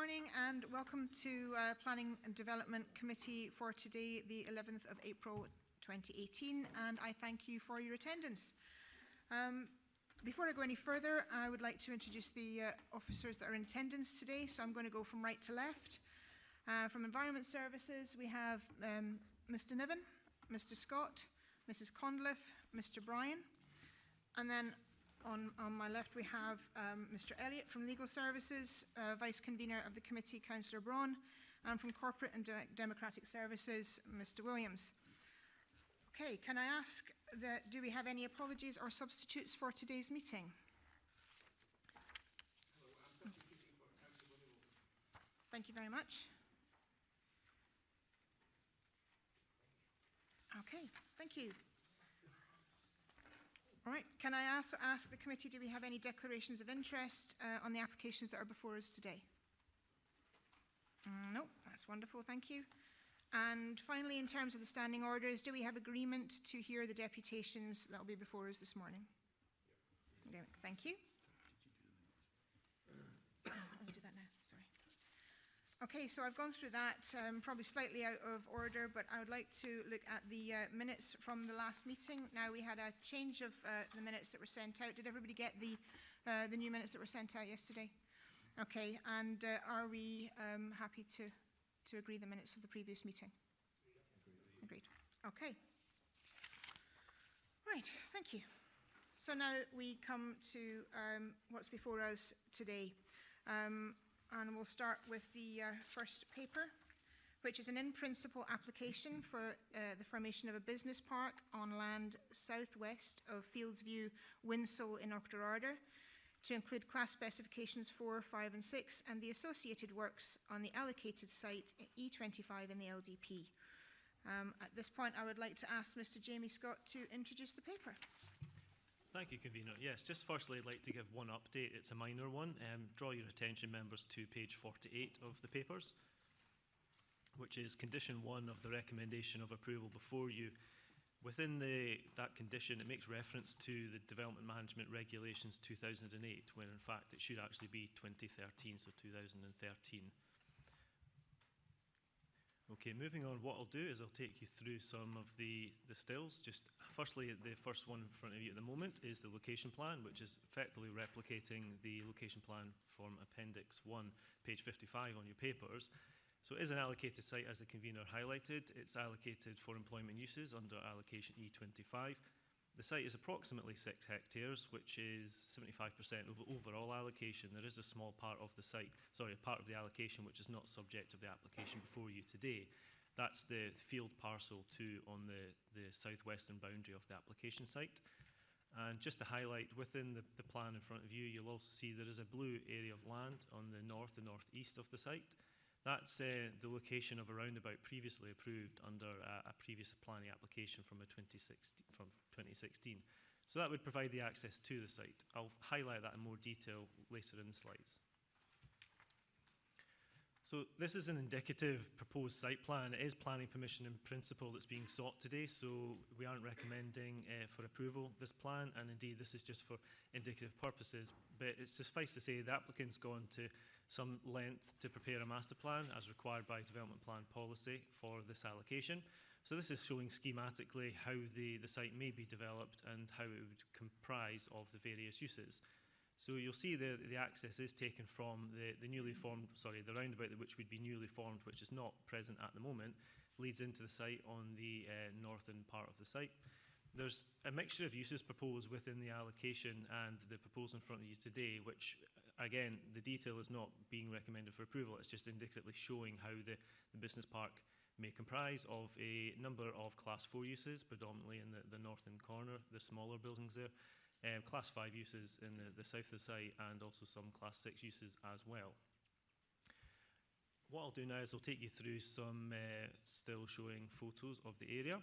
morning and welcome to Planning and Development Committee for today, the 11th of April 2018, and I thank you for your attendance. Before I go any further, I would like to introduce the officers that are in attendance today, so I'm going to go from right to left. From Environment Services, we have Mr. Niven, Mr. Scott, Mrs. Conliffe, Mr. Bryan, and then on my left we have Mr. Elliott from Legal Services, Vice Convener of the Committee, Councillor Braun, and from Corporate and Democratic Services, Mr. Williams. Okay, can I ask, do we have any apologies or substitutes for today's meeting? Hello, I'm substituting for Councillor Williams. Thank you very much. Okay, thank you. All right, can I also ask the committee, do we have any declarations of interest on the applications that are before us today? No, that's wonderful, thank you. And finally, in terms of the standing orders, do we have agreement to hear the deputations that will be before us this morning? Yep. Thank you. I'll do that now, sorry. Okay, so I've gone through that, probably slightly out of order, but I would like to look at the minutes from the last meeting. Now, we had a change of the minutes that were sent out. Did everybody get the new minutes that were sent out yesterday? Okay, and are we happy to agree the minutes of the previous meeting? Agreed. Okay. Right, thank you. So now we come to what's before us today. And we'll start with the first paper, which is an in-principle application for the formation of a business park on land southwest of Fieldsview, Winsole in Auchterarder, to include class specifications 4, 5 and 6 and the associated works on the allocated site E25 in the LDP. At this point, I would like to ask Mr. Jamie Scott to introduce the paper. Thank you, Convener. Yes, just firstly, I'd like to give one update. It's a minor one. Draw your attention, members, to page 48 of the papers, which is condition 1 of the recommendation of approval before you. Within that condition, it makes reference to the Development Management Regulations 2008, when in fact it should actually be 2013, so 2013. Okay, moving on, what I'll do is I'll take you through some of the stills. Just firstly, the first one in front of you at the moment is the location plan, which is effectively replicating the location plan from Appendix 1, page 55 on your papers. So it is an allocated site, as the convener highlighted. It's allocated for employment uses under allocation E25. The site is approximately 6 hectares, which is 75% of the overall allocation. There is a small part of the site, sorry, part of the allocation which is not subject of the application before you today. That's the field parcel 2 on the southwestern boundary of the application site. And just to highlight, within the plan in front of you, you'll also see there is a blue area of land on the northeast of the site. That's the location of a roundabout previously approved under a previous planning application from 2016. So that would provide the access to the site. I'll highlight that in more detail later in the slides. So this is an indicative proposed site plan. It is planning permission in principle that's being sought today, so we aren't recommending for approval this plan, and indeed this is just for indicative purposes. But it's suffice to say the applicant's gone to some length to prepare a master plan as required by development plan policy for this allocation. So this is showing schematically how the site may be developed and how it would comprise of the various uses. So you'll see the access is taken from the newly formed, sorry, the roundabout which would be newly formed, which is not present at the moment, leads into the site on the northern part of the site. There's a mixture of uses proposed within the allocation and the proposal in front of you today, which, again, the detail is not being recommended for approval. It's just indicatively showing how the business park may comprise of a number of Class 4 uses, predominantly in the northern corner, the smaller buildings there, Class 5 uses in the south of the site, and also some Class 6 uses as well. What I'll do now is I'll take you through some still showing photos of the area.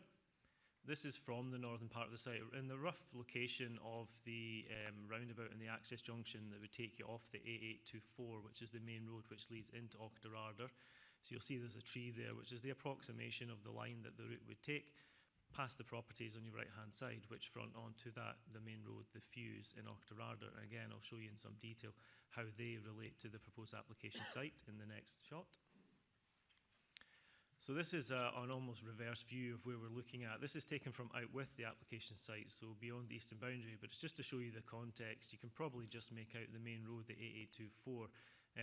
This is from the northern part of the site. In the rough location of the roundabout and the access junction that would take you off the A824, which is the main road which leads into Auchterarder. So you'll see there's a tree there, which is the approximation of the line that the route would take. past the properties on your right-hand side, which front onto the main road, the Fuse in Auchterarder. And again, I'll show you in some detail how they relate to the proposed application site in the next shot. So this is an almost reverse view of where we're looking at. This is taken from out with the application site, so beyond the eastern boundary, but it's just to show you the context. You can probably just make out the main road, the 8824,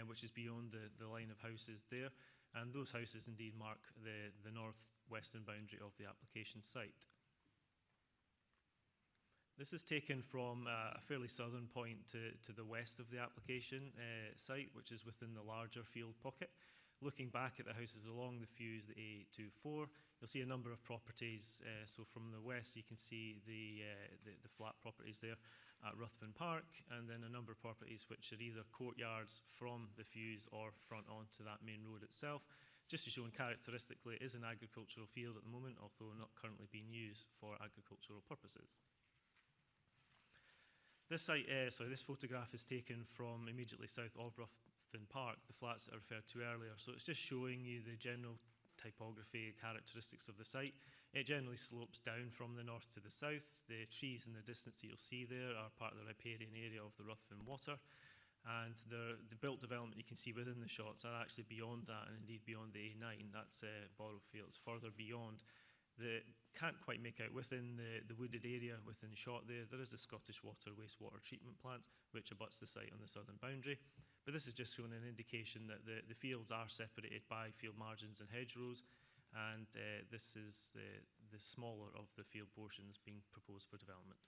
which is beyond the line of houses there. And those houses indeed mark the north-western boundary of the application site. This is taken from a fairly southern point to the west of the application site, which is within the larger field pocket. Looking back at the houses along the Fuse, the A824, you'll see a number of properties. So from the west, you can see the flat properties there at Ruthven Park, and then a number of properties which are either courtyards from the Fuse or front onto that main road itself. Just to show characteristically, it is an agricultural field at the moment, although not currently being used for agricultural purposes. This photograph is taken from immediately south of Ruthven Park, the flats that I referred to earlier. So it's just showing you the general typography characteristics of the site. It generally slopes down from the north to the south. The trees in the distance that you'll see there are part of the riparian area of the Ruthven Water. And the built development you can see within the shots are actually beyond that, and indeed beyond the A9. That's Borrowfields. Further beyond, can't quite make out within the wooded area within the shot there is the Scottish Water wastewater treatment plant, which abuts the site on the southern boundary. But this is just showing an indication that the fields are separated by field margins and hedgerows, and this is the smaller of the field portions being proposed for development.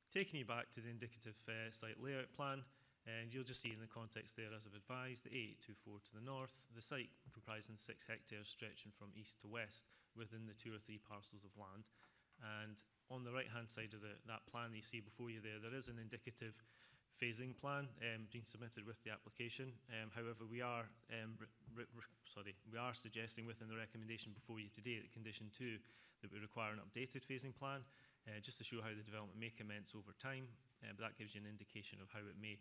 Taking you back to the indicative site layout plan, and you'll just see in the context there, as I've advised, the 8824 to the north, the site comprising 6 hectares stretching from east to west within the 2 or 3 parcels of land. And on the right-hand side of that plan that you see before you there is an indicative phasing plan being submitted with the application. However, we are suggesting within the recommendation before you today, that condition 2, that we require an updated phasing plan, just to show how the development may commence over time. But that gives you an indication of how it may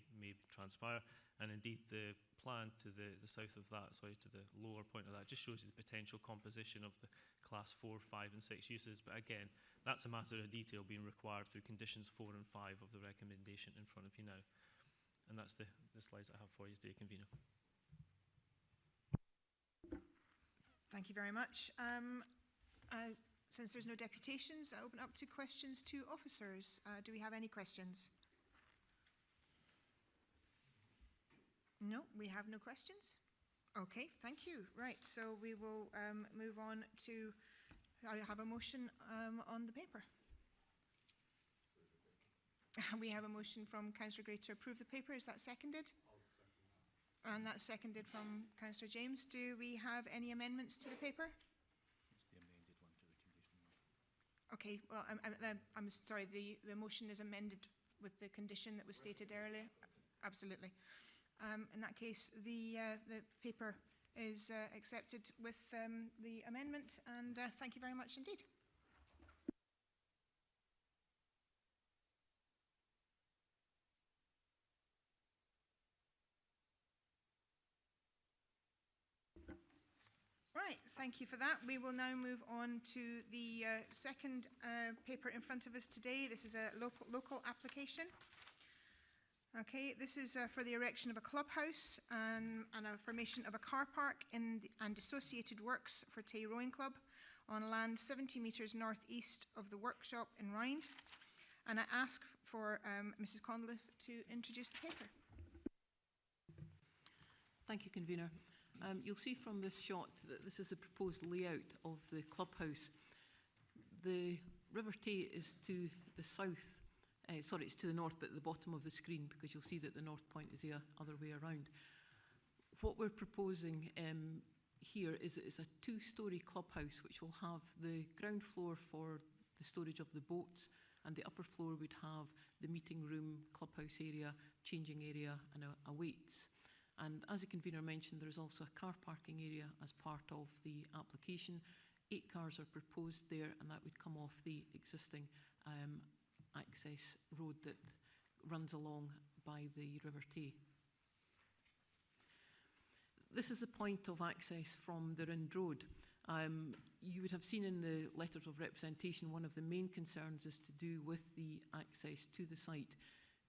transpire. And indeed, the plan to the south of that, to the lower point of that, just shows you the potential composition of the class 4, 5 and 6 uses. But again, that's a matter of detail being required through conditions 4 and 5 of the recommendation in front of you now. And that's the slides I have for you today, Convener. Thank you very much. Since there's no deputations, I open up to questions to officers. Do we have any questions? No, we have no questions. Okay, thank you. Right, so we will move on to, I have a motion on the paper. We have a motion from Councillor Gray to approve the paper. Is that seconded? And that's seconded from Councillor James. Do we have any amendments to the paper? Okay, well, I'm sorry, the motion is amended with the condition that was stated earlier. Absolutely. In that case, the paper is accepted with the amendment, and thank you very much indeed. Right, thank you for that. We will now move on to the second paper in front of us today. This is a local application. Okay, this is for the erection of a clubhouse and a formation of a car park and associated works for Tay Rowing Club on land 70 metres northeast of the workshop in Rhynd. And I ask for Mrs. Conliffe to introduce the paper. Thank you, Convener. You'll see from this shot that this is a proposed layout of the clubhouse. The River Tay is to the south, it's to the north, but at the bottom of the screen, because you'll see that the north point is the other way around. What we're proposing here is a 2-storey clubhouse, which will have the ground floor for the storage of the boats, and the upper floor would have the meeting room, clubhouse area, changing area, and a weights. And as the convener mentioned, there is also a car parking area as part of the application. 8 cars are proposed there, and that would come off the existing access road that runs along by the River Tay. This is a point of access from the Rhynd Road, You would have seen in the letters of representation one of the main concerns is to do with the access to the site.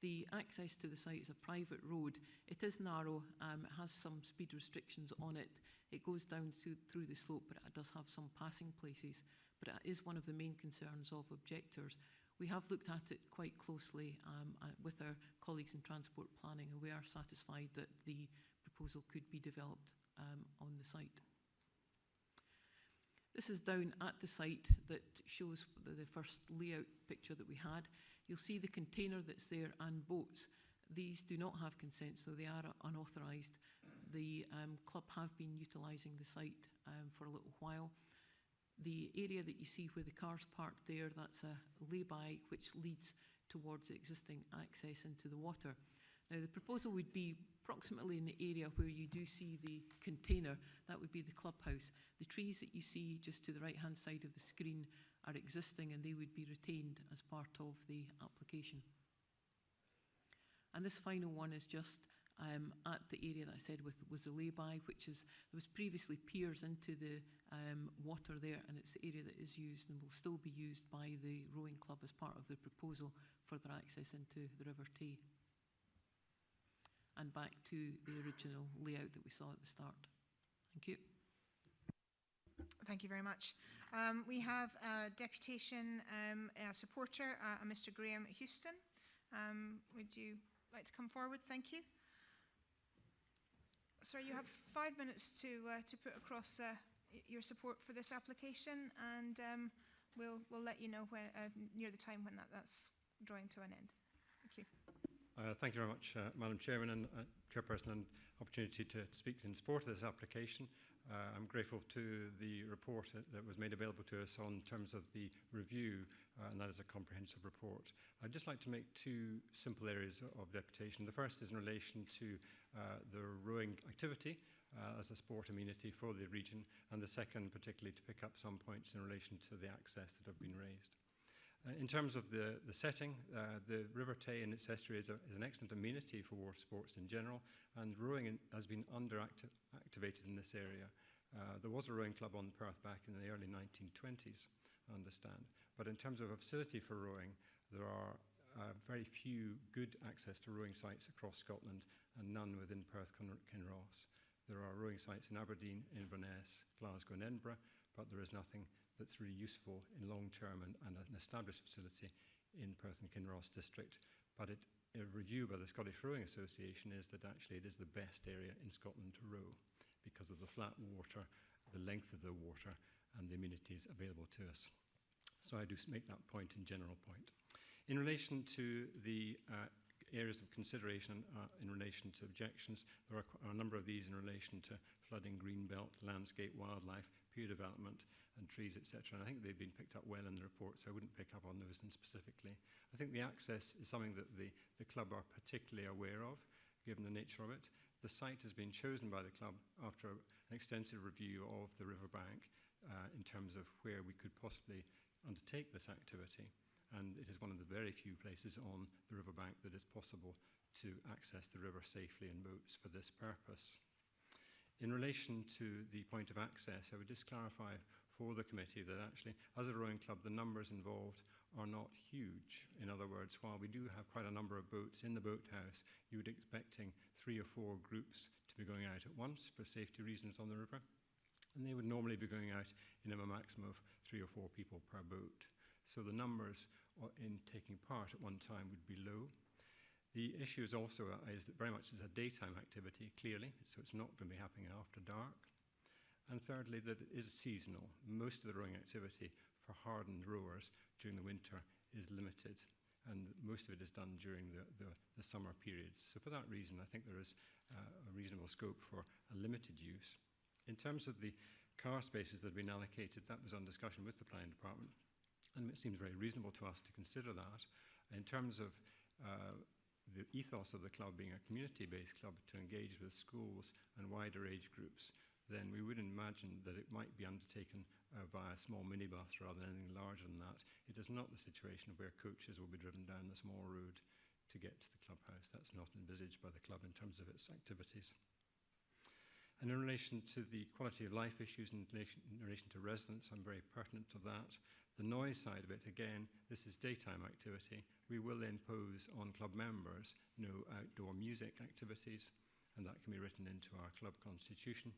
The access to the site is a private road. It is narrow, it has some speed restrictions on it. It goes down through the slope, but it does have some passing places. But it is one of the main concerns of objectors. We have looked at it quite closely with our colleagues in transport planning, and we are satisfied that the proposal could be developed on the site. This is down at the site that shows the first layout picture that we had. You'll see the container that's there and boats. These do not have consent, so they are unauthorised. The club have been utilising the site for a little while. The area that you see where the car's parked there, that's a lay-by which leads towards the existing access into the water. Now the proposal would be approximately in the area where you do see the container, that would be the clubhouse. The trees that you see just to the right-hand side of the screen are existing and they would be retained as part of the application. And this final one is just at the area that I said was the lay-by, which is, there was previously piers into the water there, and it's the area that is used and will still be used by the rowing club as part of the proposal for their access into the River Tay. And back to the original layout that we saw at the start. Thank you. Thank you very much. We have a deputation supporter, Mr. Graham Houston. Would you like to come forward? Thank you. Sir, you have 5 minutes to put across your support for this application, and we'll let you know when, near the time when that's drawing to an end. Thank you. Thank you very much, Madam Chairman and Chairperson, and opportunity to speak in support of this application. I'm grateful to the report that was made available to us on terms of the review, and that is a comprehensive report. I'd just like to make two simple areas of deputation. The first is in relation to the rowing activity as a sport amenity for the region, and the second particularly to pick up some points in relation to the access that have been raised. In terms of the setting, the River Tay and its estuary is an excellent amenity for water sports in general, and rowing has been activated in this area. There was a rowing club on Perth back in the early 1920s, I understand. But in terms of a facility for rowing, there are very few good access to rowing sites across Scotland and none within Perth Kinross. There are rowing sites in Aberdeen, Inverness, Glasgow and Edinburgh, but there is nothing that's really useful in long term and an established facility in Perth and Kinross district. But a review by the Scottish Rowing Association is that actually it is the best area in Scotland to row because of the flat water, the length of the water and the amenities available to us. So I do make that point in general point. In relation to the areas of consideration in relation to objections, there are a number of these in relation to flooding, greenbelt, landscape, wildlife, peer development and trees, etc. And I think they've been picked up well in the report, so I wouldn't pick up on those specifically. I think the access is something that the club are particularly aware of, given the nature of it. The site has been chosen by the club after an extensive review of the riverbank in terms of where we could possibly undertake this activity. And it is one of the very few places on the riverbank that is possible to access the river safely in boats for this purpose. In relation to the point of access, I would just clarify for the committee that actually, as a rowing club, the numbers involved are not huge. In other words, while we do have quite a number of boats in the boathouse, you would be expecting 3 or 4 groups to be going out at once for safety reasons on the river. And they would normally be going out in a maximum of 3 or 4 people per boat. So the numbers in taking part at one time would be low. The issue is also is that very much is a daytime activity, clearly, so it's not going to be happening after dark. And thirdly, that it is seasonal. Most of the rowing activity for hardened rowers during the winter is limited, and most of it is done during the summer periods. So for that reason, I think there is a reasonable scope for a limited use. In terms of the car spaces that have been allocated, that was on discussion with the planning department, and it seems very reasonable to us to consider that. In terms of the ethos of the club being a community-based club to engage with schools and wider age groups, then we would imagine that it might be undertaken via a small minibus rather than anything larger than that. It is not the situation where coaches will be driven down the small road to get to the clubhouse. That's not envisaged by the club in terms of its activities. And in relation to the quality of life issues in relation to residents, I'm very pertinent of that. The noise side of it, again, this is daytime activity. We will impose on club members no outdoor music activities, and that can be written into our club constitution.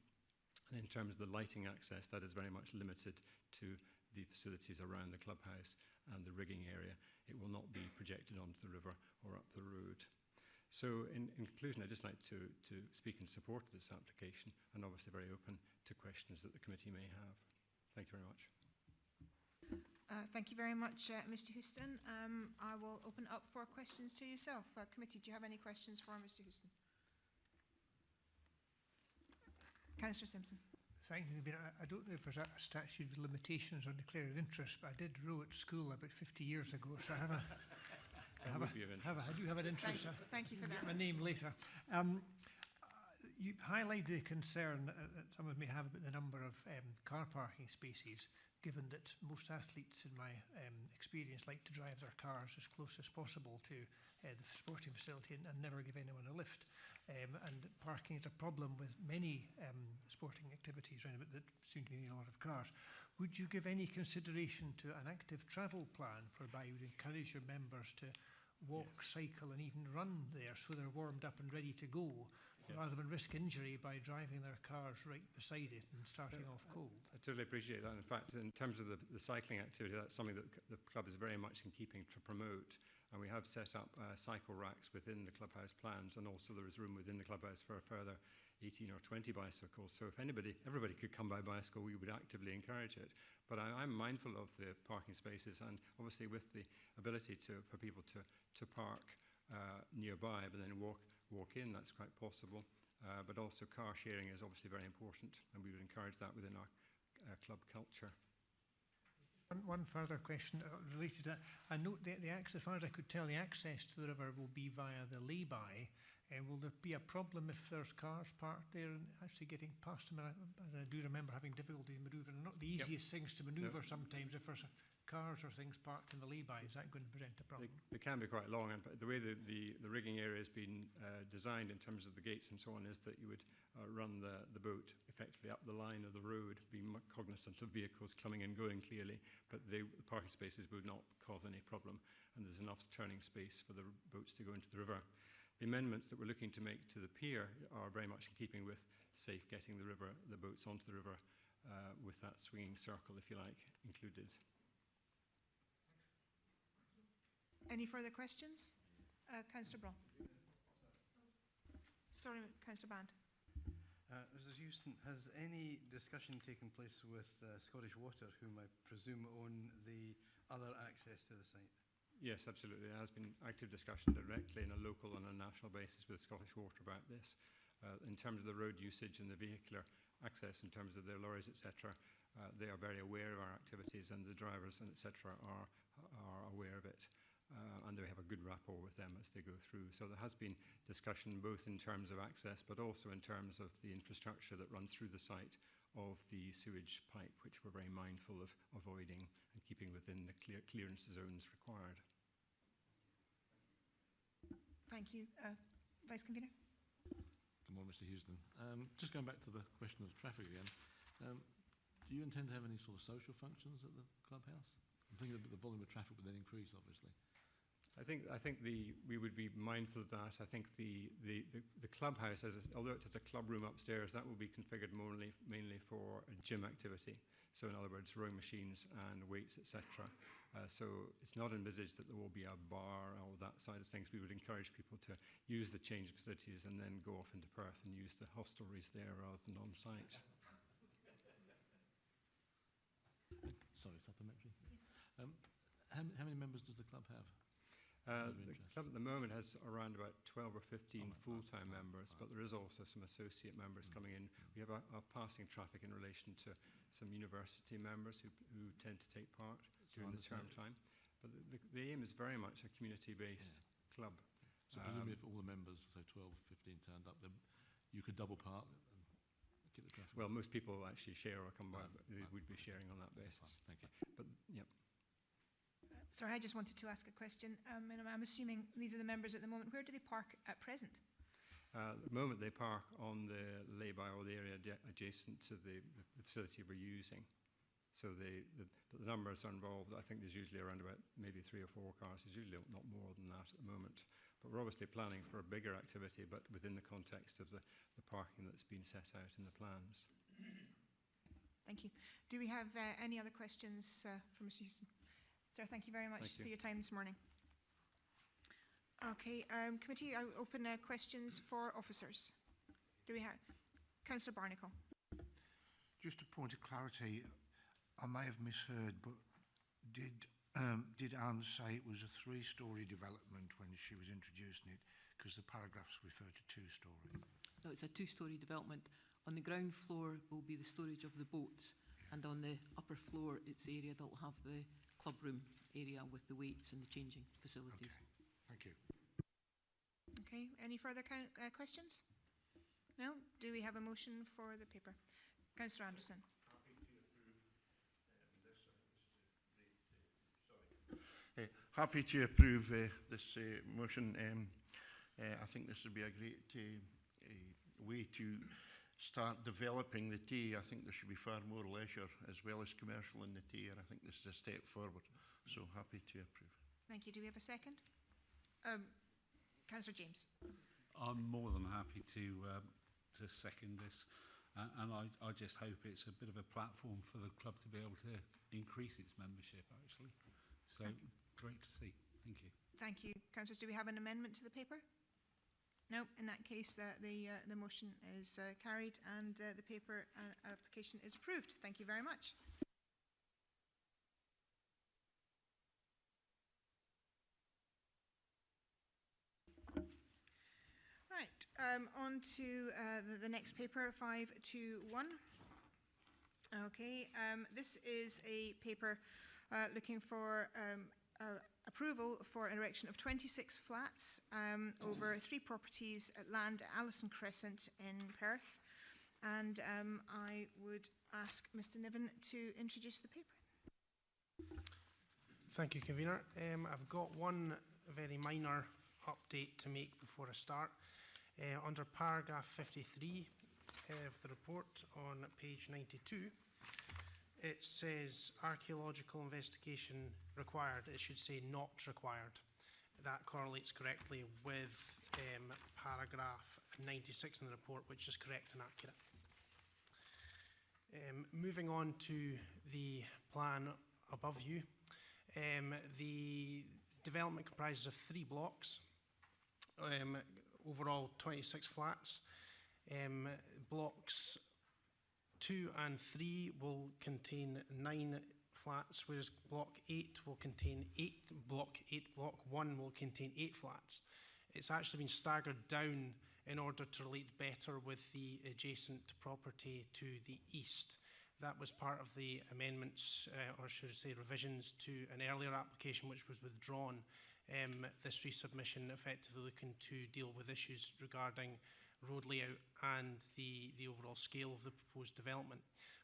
And in terms of the lighting access, that is very much limited to the facilities around the clubhouse and the rigging area. It will not be projected onto the river or up the road. So in conclusion, I'd just like to speak in support of this application, and obviously very open to questions that the committee may have. Thank you very much. Thank you very much, Mr Houston. I will open up for questions to yourself. Committee, do you have any questions for Mr Houston? Councillor Simpson. Thank you. I don't know if there's a statute of limitations on declared interest, but I did row at school about 50 years ago, so I do have an interest. Thank you for that. Get my name later. You highlighted the concern that some of may have about the number of car parking spaces, given that most athletes, in my experience, like to drive their cars as close as possible to the sporting facility and never give anyone a lift. And parking is a problem with many sporting activities around about that seem to need a lot of cars. Would you give any consideration to an active travel plan whereby you would encourage your members to walk, cycle and even run there so they're warmed up and ready to go, rather than risk injury by driving their cars right beside it and starting off cold? I totally appreciate that. In fact, in terms of the cycling activity, that's something that the club is very much in keeping to promote. And we have set up cycle racks within the clubhouse plans, and also there is room within the clubhouse for a further 18 or 20 bicycles. So if everybody could come by bicycle, we would actively encourage it. But I'm mindful of the parking spaces, and obviously with the ability for people to park nearby, but then walk in, that's quite possible. But also car sharing is obviously very important, and we would encourage that within our club culture. One further question related to that. I note the access, as far as I could tell, the access to the river will be via the lay-by. Will there be a problem if there's cars parked there and actually getting past them? I do remember having difficulty manoeuvring. Not the easiest things to manoeuvre sometimes if there's cars or things parked in the lay-by. Is that going to present a problem? They can be quite long, and the way the rigging area has been designed in terms of the gates and so on is that you would run the boat effectively up the line of the road, being cognizant of vehicles coming and going clearly, but the parking spaces would not cause any problem, and there's enough turning space for the boats to go into the river. The amendments that we're looking to make to the pier are very much in keeping with safe getting the boats onto the river with that swinging circle, if you like, included. Any further questions? Councillor Braun. Sorry, Councillor Band. Mrs Houston, has any discussion taken place with Scottish Water, whom I presume own the other access to the site? Yes, absolutely. There has been active discussion directly on a local and a national basis with Scottish Water about this. In terms of the road usage and the vehicular access, in terms of their lorries, etc., they are very aware of our activities, and the drivers and etc. are aware of it. And they have a good rapport with them as they go through. So there has been discussion both in terms of access, but also in terms of the infrastructure that runs through the site of the sewage pipe, which we're very mindful of avoiding and keeping within the clearance zones required. Thank you. Vice Convener. Good morning, Mr Houston. Just going back to the question of traffic again, do you intend to have any sort of social functions at the clubhouse? I'm thinking that the volume of traffic would then increase, obviously. I think we would be mindful of that. I think the clubhouse, although it has a club room upstairs, that will be configured mainly for a gym activity. So in other words, rowing machines and weights, etc. So it's not envisaged that there will be a bar or that side of things. We would encourage people to use the change facilities and then go off into Perth and use the hostelries there rather than on site. Sorry, supplementary. Yes. How many members does the club have? The club at the moment has around about 12 or 15 full-time members, but there is also some associate members coming in. We have a passing traffic in relation to some university members who tend to take part during the term time. But the aim is very much a community-based club. So presumably if all the members, so 12, 15 turned up, then you could double park and keep the traffic? Well, most people actually share or come by, but they would be sharing on that basis. Thank you. But, yeah. Sorry, I just wanted to ask a question. I'm assuming these are the members at the moment. Where do they park at present? At the moment, they park on the lay-by or the area adjacent to the facility we're using. So the numbers are involved. I think there's usually around about maybe 3 or 4 cars. There's usually not more than that at the moment. But we're obviously planning for a bigger activity, but within the context of the parking that's been set out in the plans. Thank you. Do we have any other questions for Mr. Houston? Sir, thank you very much for your time this morning. Okay, committee, I open questions for officers. Do we have Councillor Barnacle? Just a point of clarity, I may have misheard, but did Anne say it was a 3-storey development when she was introducing it? Because the paragraphs refer to 2-storey. No, it's a 2-storey development. On the ground floor will be the storage of the boats, and on the upper floor it's the area that will have the club room area with the weights and the changing facilities. Okay, thank you. Okay, any further questions? No? Do we have a motion for the paper? Councillor Anderson. Happy to approve this motion. I think this would be a great way to start developing the tea. I think there should be far more leisure as well as commercial in the tea, and I think this is a step forward. So happy to approve. Thank you. Do we have a second? Councillor James. I'm more than happy to second this, and I just hope it's a bit of a platform for the club to be able to increase its membership, actually. So great to see. Thank you. Thank you. Councillors, do we have an amendment to the paper? No. In that case, the motion is carried and the paper application is approved. Thank you very much. Right, on to the next paper, 521. Okay, this is a paper looking for approval for an erection of 26 flats over 3 properties at land at Allison Crescent in Perth. And I would ask Mr. Niven to introduce the paper. Thank you, Convener. I've got one very minor update to make before I start. Under paragraph 53 of the report on page 92, it says archaeological investigation required. It should say not required. That correlates correctly with paragraph 96 in the report, which is correct and accurate. Moving on to the plan above you, the development comprises of 3 blocks, overall 26 flats. Blocks 2 and 3 will contain 9 flats, whereas block 8 will contain 8. Block 1 will contain 8 flats. It's actually been staggered down in order to relate better with the adjacent property to the east. That was part of the amendments, or should I say revisions, to an earlier application which was withdrawn. This resubmission effectively looking to deal with issues regarding road layout and the overall scale of the proposed development.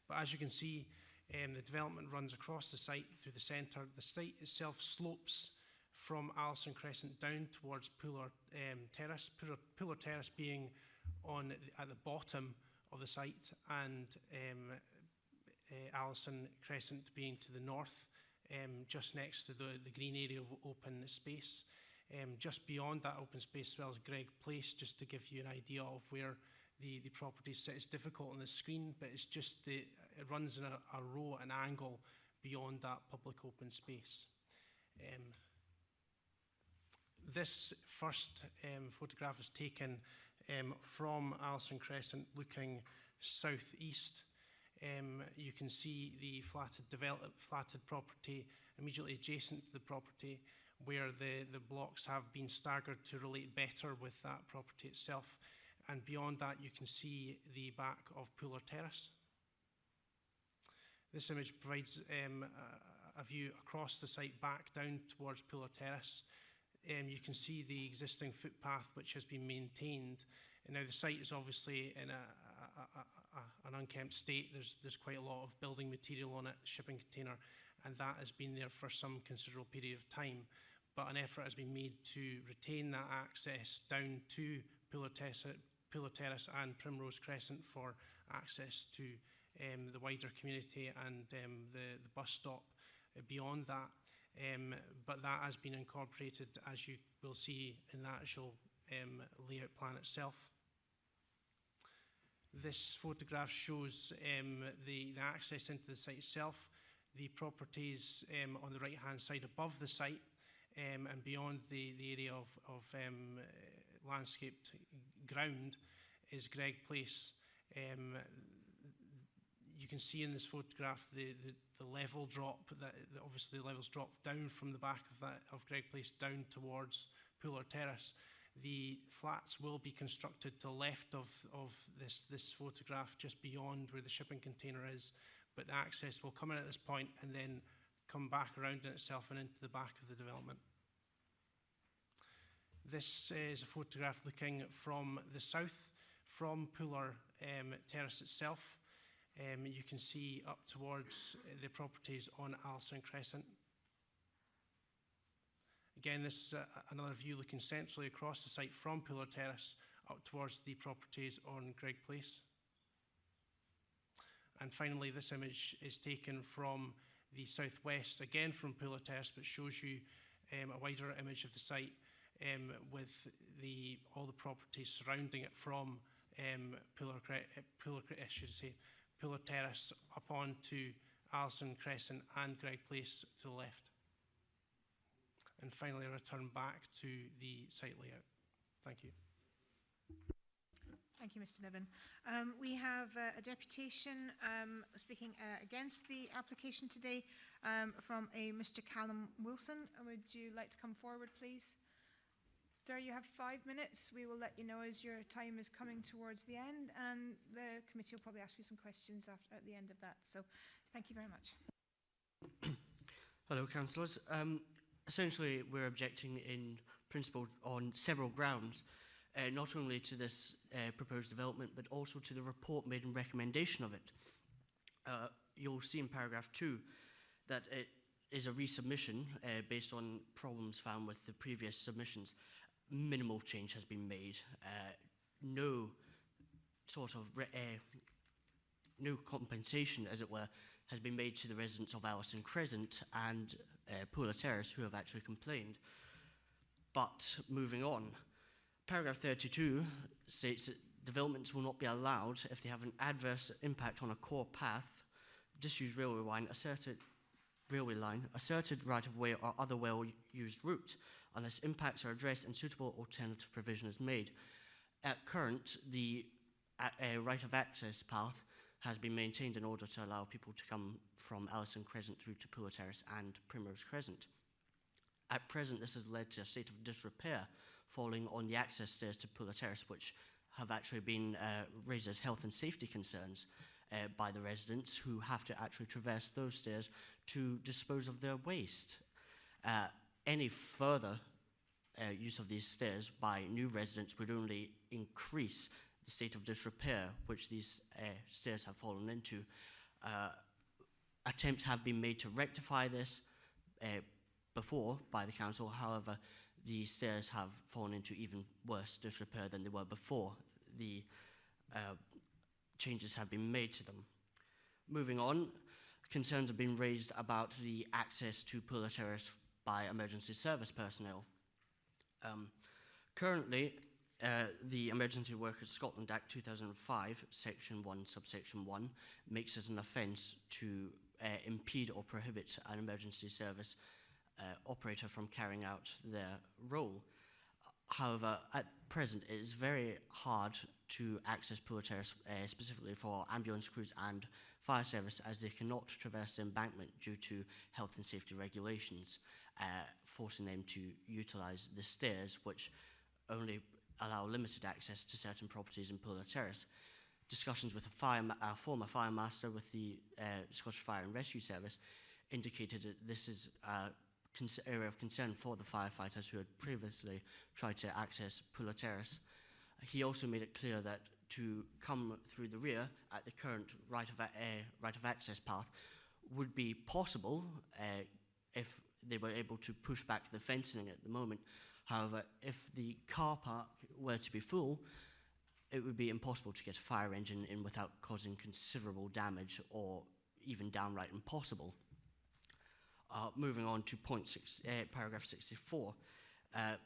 But as you can see, the development runs across the site through the centre. The site itself slopes from Allison Crescent down towards Puller Terrace, Puller Terrace being at the bottom of the site, and Allison Crescent being to the north, just next to the green area of open space. Just beyond that open space as well as Greg Place, just to give you an idea of where the property sit. It's difficult on the screen, but it's just it runs in a row, an angle beyond that public open space. This first photograph is taken from Allison Crescent looking southeast. You can see the flatted property immediately adjacent to the property, where the blocks have been staggered to relate better with that property itself. And beyond that, you can see the back of Puller Terrace. This image provides a view across the site back down towards Puller Terrace. You can see the existing footpath which has been maintained. And now the site is obviously in an unkempt state. There's quite a lot of building material on it, the shipping container, and that has been there for some considerable period of time. But an effort has been made to retain that access down to Puller Terrace and Primrose Crescent for access to the wider community and the bus stop beyond that. But that has been incorporated, as you will see in the actual layout plan itself. This photograph shows the access into the site itself, the properties on the right-hand side above the site, and beyond the area of landscaped ground is Greg Place. You can see in this photograph the level drop, that obviously the levels drop down from the back of Greg Place down towards Puller Terrace. The flats will be constructed to the left of this photograph, just beyond where the shipping container is, but the access will come in at this point and then come back around in itself and into the back of the development. This is a photograph looking from the south, from Puller Terrace itself. You can see up towards the properties on Allison Crescent. Again, this is another view looking centrally across the site from Puller Terrace up towards the properties on Greg Place. And finally, this image is taken from the southwest, again from Puller Terrace, but shows you a wider image of the site with all the properties surrounding it from Puller Terrace up onto Allison Crescent and Greg Place to the left. And finally, I return back to the site layout. Thank you. Thank you, Mr. Niven. We have a deputation speaking against the application today from a Mr. Callum Wilson. Would you like to come forward, please? Sir, you have 5 minutes. We will let you know as your time is coming towards the end, and the committee will probably ask you some questions at the end of that. So thank you very much. Hello, councillors. Essentially, we're objecting in principle on several grounds, not only to this proposed development, but also to the report made and recommendation of it. You'll see in paragraph 2 that it is a resubmission based on problems found with the previous submissions. Minimal change has been made. No sort of no compensation, as it were, has been made to the residents of Allison Crescent and Puller Terrace who have actually complained. But moving on, paragraph 32 states that developments will not be allowed if they have an adverse impact on a core path, disused railway line, asserted right-of-way or other well-used route, unless impacts are addressed and suitable alternative provision is made. At current, the right of access path has been maintained in order to allow people to come from Allison Crescent through to Puller Terrace and Primrose Crescent. At present, this has led to a state of disrepair falling on the access stairs to Puller Terrace, which have actually been raised as health and safety concerns by the residents who have to actually traverse those stairs to dispose of their waste. Any further use of these stairs by new residents would only increase the state of disrepair which these stairs have fallen into. Attempts have been made to rectify this before by the council. However, the stairs have fallen into even worse disrepair than they were before the changes have been made to them. Moving on, concerns have been raised about the access to Puller Terrace by emergency service personnel. Currently, the Emergency Workers Scotland Act 2005, Section 1, Subsection 1, makes it an offence to impede or prohibit an emergency service operator from carrying out their role. However, at present, it is very hard to access Puller Terrace, specifically for ambulance crews and fire service, as they cannot traverse the embankment due to health and safety regulations, forcing them to utilise the stairs, which only allow limited access to certain properties in Puller Terrace. Discussions with a former fire master with the Scottish Fire and Rescue Service indicated that this is an area of concern for the firefighters who had previously tried to access Puller Terrace. He also made it clear that to come through the rear at the current right of access path would be possible if they were able to push back the fencing at the moment. However, if the car park were to be full, it would be impossible to get a fire engine in without causing considerable damage or even downright impossible. Moving on to paragraph 64,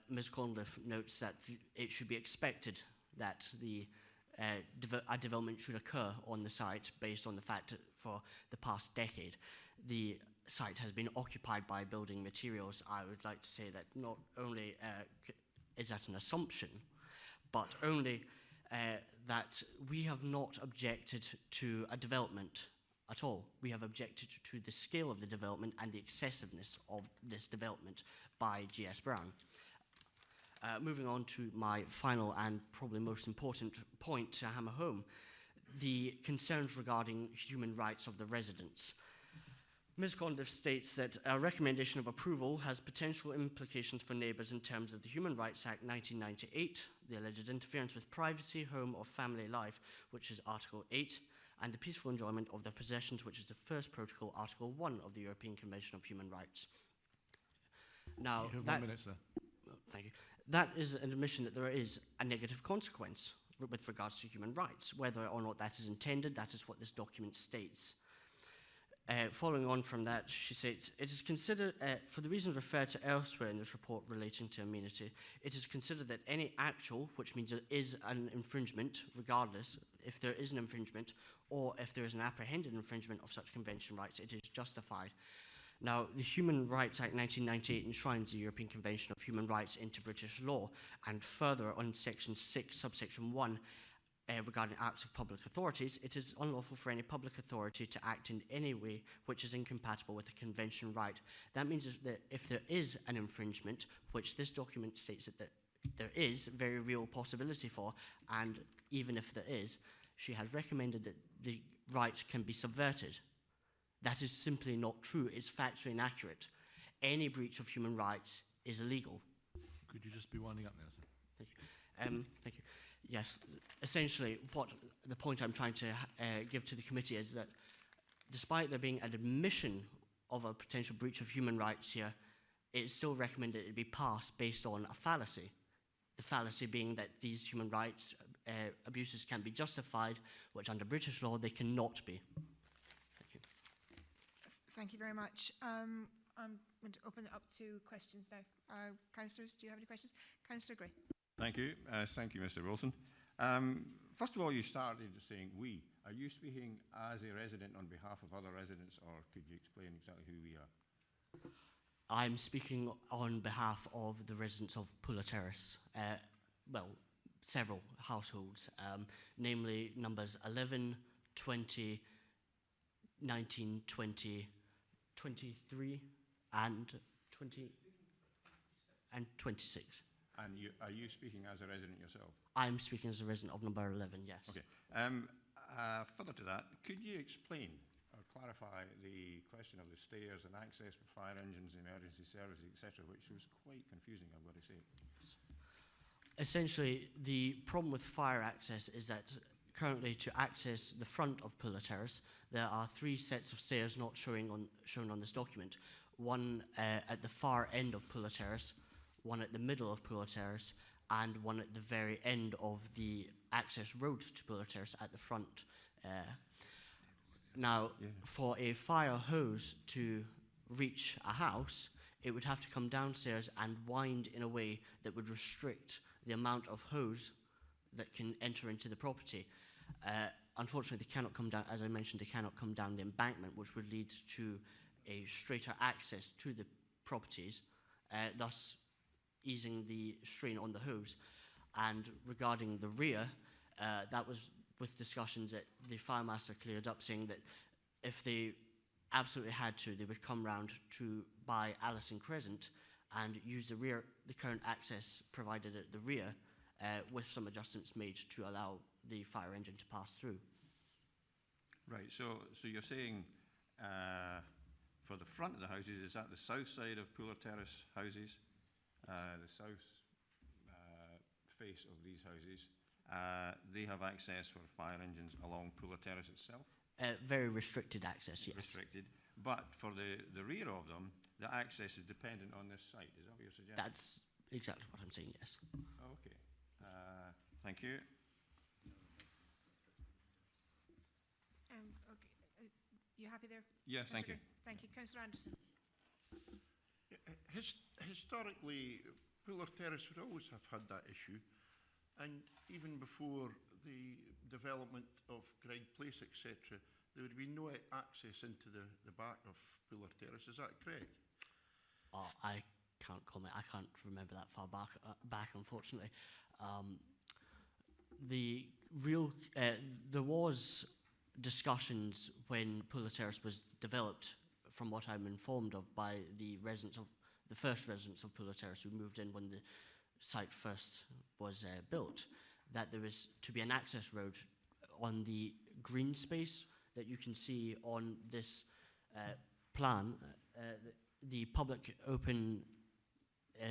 Ms. Conliffe notes that it should be expected that a development should occur on the site based on the fact that for the past decade the site has been occupied by building materials. I would like to say that not only is that an assumption, but only that we have not objected to a development at all. We have objected to the scale of the development and the excessiveness of this development by G.S. Brown. Moving on to my final and probably most important point to hammer home, the concerns regarding human rights of the residents. Ms. Conliffe states that a recommendation of approval has potential implications for neighbours in terms of the Human Rights Act 1998, the alleged interference with privacy, home or family life, which is Article 8, and the peaceful enjoyment of their possessions, which is the first protocol, Article 1 of the European Convention of Human Rights. Now, you have 1 minute, sir. Thank you. That is an admission that there is a negative consequence with regards to human rights. Whether or not that is intended, that is what this document states. Following on from that, she states, it is considered, for the reasons referred to elsewhere in this report relating to amenity, it is considered that any actual, which means there is an infringement, regardless if there is an infringement or if there is an apprehended infringement of such convention rights, it is justified. Now, the Human Rights Act 1998 enshrines the European Convention of Human Rights into British law, and further on Section 6, subsection 1, regarding acts of public authorities, it is unlawful for any public authority to act in any way which is incompatible with a convention right. That means that if there is an infringement, which this document states that there is a very real possibility for, and even if there is, she has recommended that the rights can be subverted. That is simply not true. It's factually inaccurate. Any breach of human rights is illegal. Could you just be winding up now, sir? Thank you. Thank you. Yes, essentially, what the point I'm trying to give to the committee is that despite there being an admission of a potential breach of human rights here, it's still recommended it be passed based on a fallacy. The fallacy being that these human rights abuses can be justified, which under British law they cannot be. Thank you. Thank you very much. I'm going to open it up to questions now. Councillors, do you have any questions? Councillor Gray. Thank you. Thank you, Mr. Wilson. First of all, you started saying we. Are you speaking as a resident on behalf of other residents, or could you explain exactly who we are? I'm speaking on behalf of the residents of Pulla Terrace. Well, several households, namely numbers 11, 20, 19, 20, 23, and 20, and 26. And are you speaking as a resident yourself? I'm speaking as a resident of number 11, yes. Okay. Further to that, could you explain or clarify the question of the stairs and access for fire engines, emergency services, etc., which was quite confusing, I've got to say. Essentially, the problem with fire access is that currently to access the front of Pulla Terrace, there are 3 sets of stairs not shown on this document. One at the far end of Pulla Terrace, one at the middle of Pulla Terrace, and one at the very end of the access road to Pulla Terrace at the front. Now, for a fire hose to reach a house, it would have to come downstairs and wind in a way that would restrict the amount of hose that can enter into the property. Unfortunately, they cannot come down, as I mentioned, they cannot come down the embankment, which would lead to a straighter access to the properties, thus easing the strain on the hose. And regarding the rear, that was with discussions that the firemaster cleared up, saying that if they absolutely had to, they would come round to by Allison Crescent and use the rear, the current access provided at the rear, with some adjustments made to allow the fire engine to pass through. Right, so you're saying for the front of the houses, is that the south side of Pulla Terrace houses, the south face of these houses, they have access for fire engines along Pulla Terrace itself? Very restricted access, yes. Restricted, but for the rear of them, the access is dependent on this site. Is that what you're suggesting? That's exactly what I'm saying, yes. Okay. Thank you. Okay. You happy there? Yeah, thank you. Thank you. Councillor Anderson. Historically, Puller Terrace would always have had that issue, and even before the development of Greg Place, etc., there would be no access into the back of Puller Terrace. Is that correct? I can't comment. I can't remember that far back, unfortunately. There was discussions when Puller Terrace was developed, from what I'm informed of, by the first residents of Puller Terrace who moved in when the site first was built, that there was to be an access road on the green space that you can see on this plan, the public open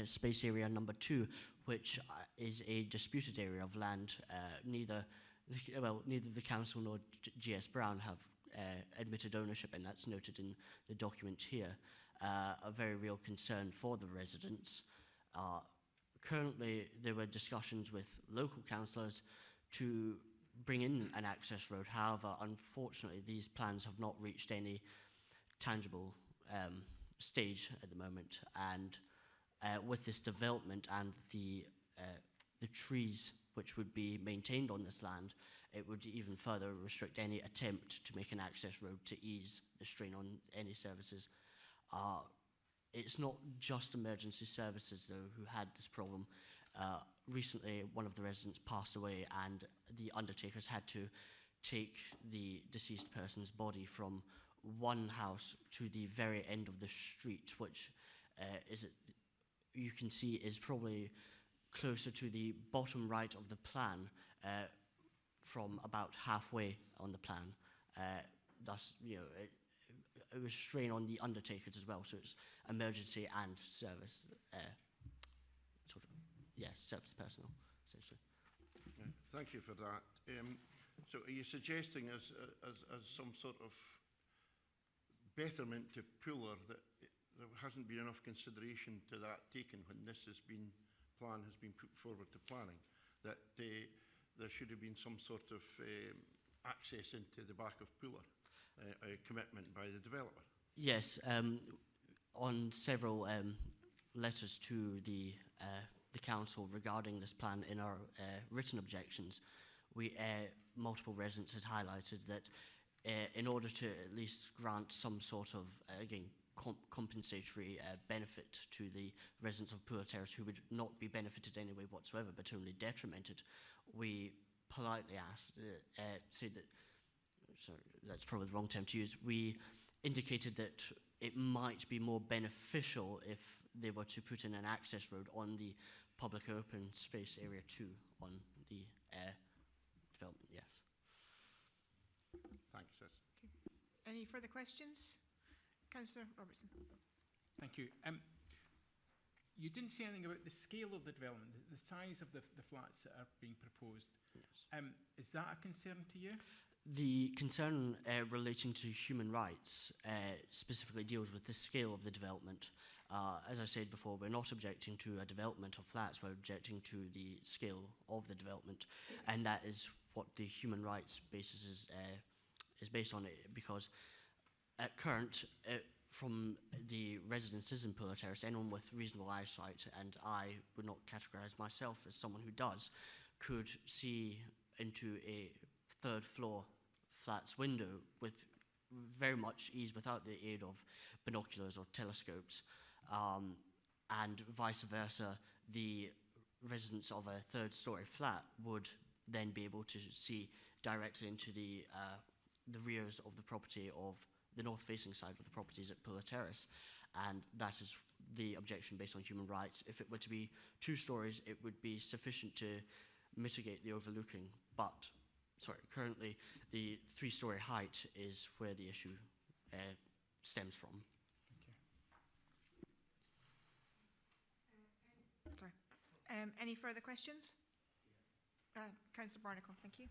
space area number 2, which is a disputed area of land. Neither the council nor GS Brown have admitted ownership, and that's noted in the document here. A very real concern for the residents. Currently, there were discussions with local councillors to bring in an access road. However, unfortunately, these plans have not reached any tangible stage at the moment. And with this development and the trees which would be maintained on this land, it would even further restrict any attempt to make an access road to ease the strain on any services. It's not just emergency services, though, who had this problem. Recently, one of the residents passed away, and the undertakers had to take the deceased person's body from one house to the very end of the street, which you can see is probably closer to the bottom right of the plan, from about halfway on the plan. Thus, it was strain on the undertakers as well, so it's emergency and service, service personnel, essentially. Thank you for that. So are you suggesting as some sort of betterment to Puller that there hasn't been enough consideration to that taken when this plan has been put forward to planning, that there should have been some sort of access into the back of Puller, a commitment by the developer? Yes, on several letters to the council regarding this plan in our written objections, multiple residents had highlighted that in order to at least grant some sort of, compensatory benefit to the residents of Puller Terrace who would not be benefited in any way whatsoever, but only detrimented, we politely asked, sorry, that's probably the wrong term to use, we indicated that it might be more beneficial if they were to put in an access road on the public open space area 2 on the development, yes. Thanks, yes. Okay. Any further questions? Councillor Robertson. Thank you. You didn't say anything about the scale of the development, the size of the flats that are being proposed. Yes. Is that a concern to you? The concern relating to human rights specifically deals with the scale of the development. As I said before, we're not objecting to a development of flats, we're objecting to the scale of the development, and that is what the human rights basis is based on, because at current, from the residences in Puller Terrace, anyone with reasonable eyesight, and I would not categorise myself as someone who does, could see into a third floor flat's window with very much ease without the aid of binoculars or telescopes, and vice versa, the residents of a third story flat would then be able to see directly into the rears of the property of the north-facing side of the properties at Puller Terrace, and that is the objection based on human rights. If it were to be 2 stories, it would be sufficient to mitigate the overlooking, but currently the 3-story height is where the issue stems from. Sorry. Any further questions? Councillor Barnacle, thank you.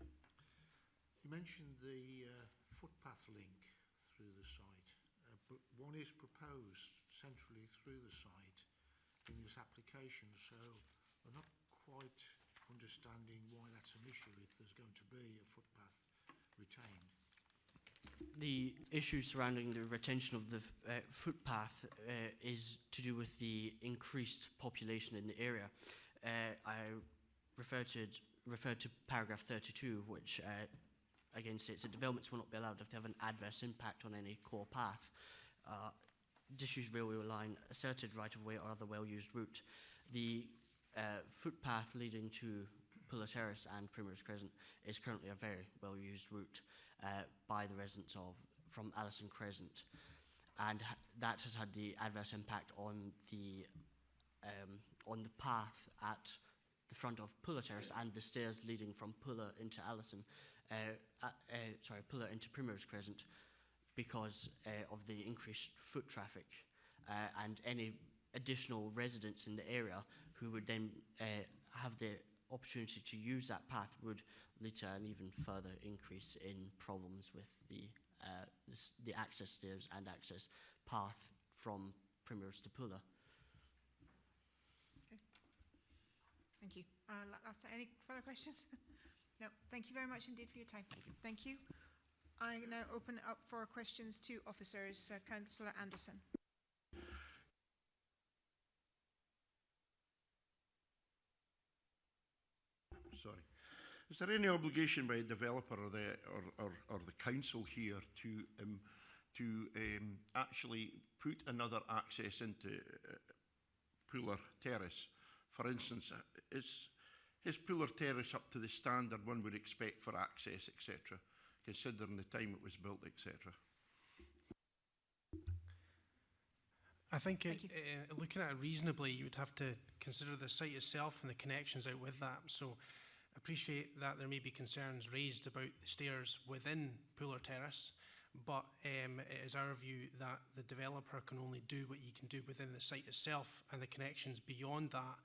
You mentioned the footpath link through the site, but one is proposed centrally through the site in this application, so I'm not quite understanding why that's an issue if there's going to be a footpath retained. The issue surrounding the retention of the footpath is to do with the increased population in the area. I referred to paragraph 32, which again states that developments will not be allowed if they have an adverse impact on any core path, disused railway line, asserted right-of-way or other well-used route. The footpath leading to Puller Terrace and Primrose Crescent is currently a very well-used route by the residents from Allison Crescent, and that has had the adverse impact on the path at the front of Puller Terrace and the stairs leading from Puller into Puller into Primrose Crescent, because of the increased foot traffic and any additional residents in the area who would then have the opportunity to use that path would lead to an even further increase in problems with the access stairs and access path from Primrose to Puller. Okay. Thank you. Last, any further questions? No. Thank you very much indeed for your time. Thank you. I now open it up for questions to officers. Councillor Anderson. Sorry. Is there any obligation by a developer or the council here to actually put another access into Puller Terrace? For instance, is Puller Terrace up to the standard one would expect for access, etc., considering the time it was built, etc.? I think looking at it reasonably, you would have to consider the site itself and the connections out with that. So appreciate that there may be concerns raised about the stairs within Puller Terrace, but it is our view that the developer can only do what he can do within the site itself, and the connections beyond that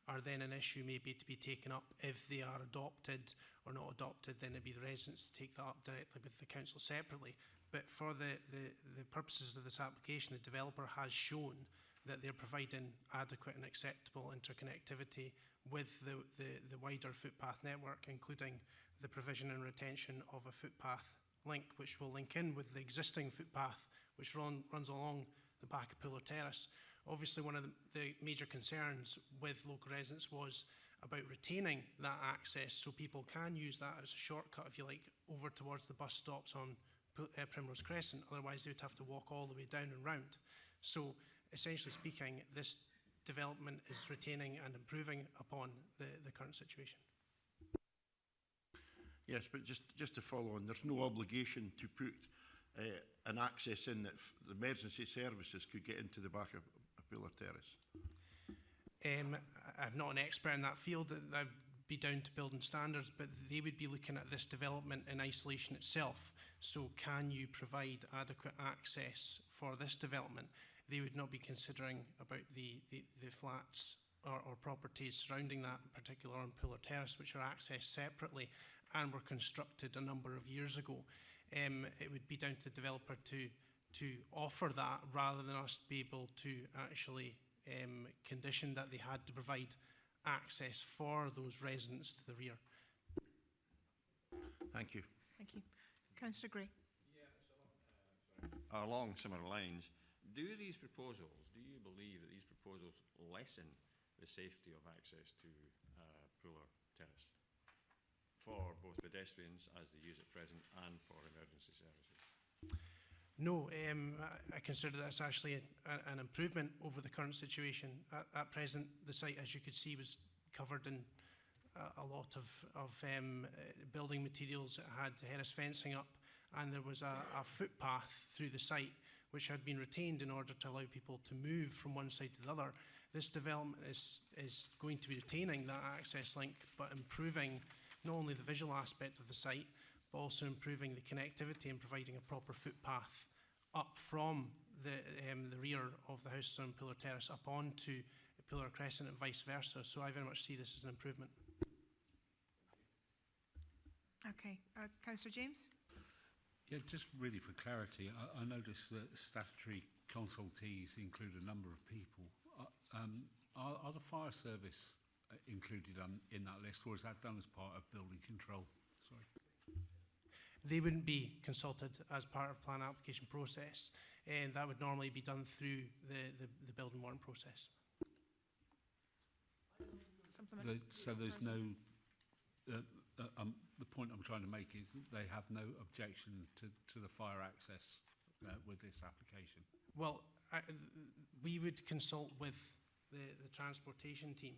are then an issue maybe to be taken up if they are adopted or not adopted. Then it'd be the residents to take that up directly with the council separately. But for the purposes of this application, the developer has shown that they're providing adequate and acceptable interconnectivity with the wider footpath network, including the provision and retention of a footpath link, which will link in with the existing footpath, which runs along the back of Puller Terrace. Obviously, one of the major concerns with local residents was about retaining that access so people can use that as a shortcut, if you like, over towards the bus stops on Primrose Crescent. Otherwise, they would have to walk all the way down and round. So, essentially speaking, this development is retaining and improving upon the current situation. Yes, but just to follow on, there's no obligation to put an access in that the emergency services could get into the back of Puller Terrace. I'm not an expert in that field. That would be down to building standards, but they would be looking at this development in isolation itself. So can you provide adequate access for this development? They would not be considering about the flats or properties surrounding that, in particular on Puller Terrace, which are accessed separately and were constructed a number of years ago. It would be down to the developer to offer that, rather than us be able to actually condition that they had to provide access for those residents to the rear. Thank you. Thank you. Councillor Gray. Yeah, along similar lines, do you believe that these proposals lessen the safety of access to Puller Terrace for both pedestrians as they use at present and for emergency services? No, I consider that's actually an improvement over the current situation. At present, the site, as you could see, was covered in a lot of building materials. It had terrace fencing up, and there was a footpath through the site which had been retained in order to allow people to move from one side to the other. This development is going to be retaining that access link, but improving not only the visual aspect of the site, but also improving the connectivity and providing a proper footpath up from the rear of the house on Puller Terrace up onto Puller Crescent and vice versa. So I very much see this as an improvement. Okay. Councillor James? Yeah, just really for clarity, I noticed that statutory consultees include a number of people. Are the fire service included in that list, or is that done as part of building control? Sorry. They wouldn't be consulted as part of plan application process, and that would normally be done through the building warrant process. So there's no, the point I'm trying to make is that they have no objection to the fire access with this application. Well, we would consult with the transportation team,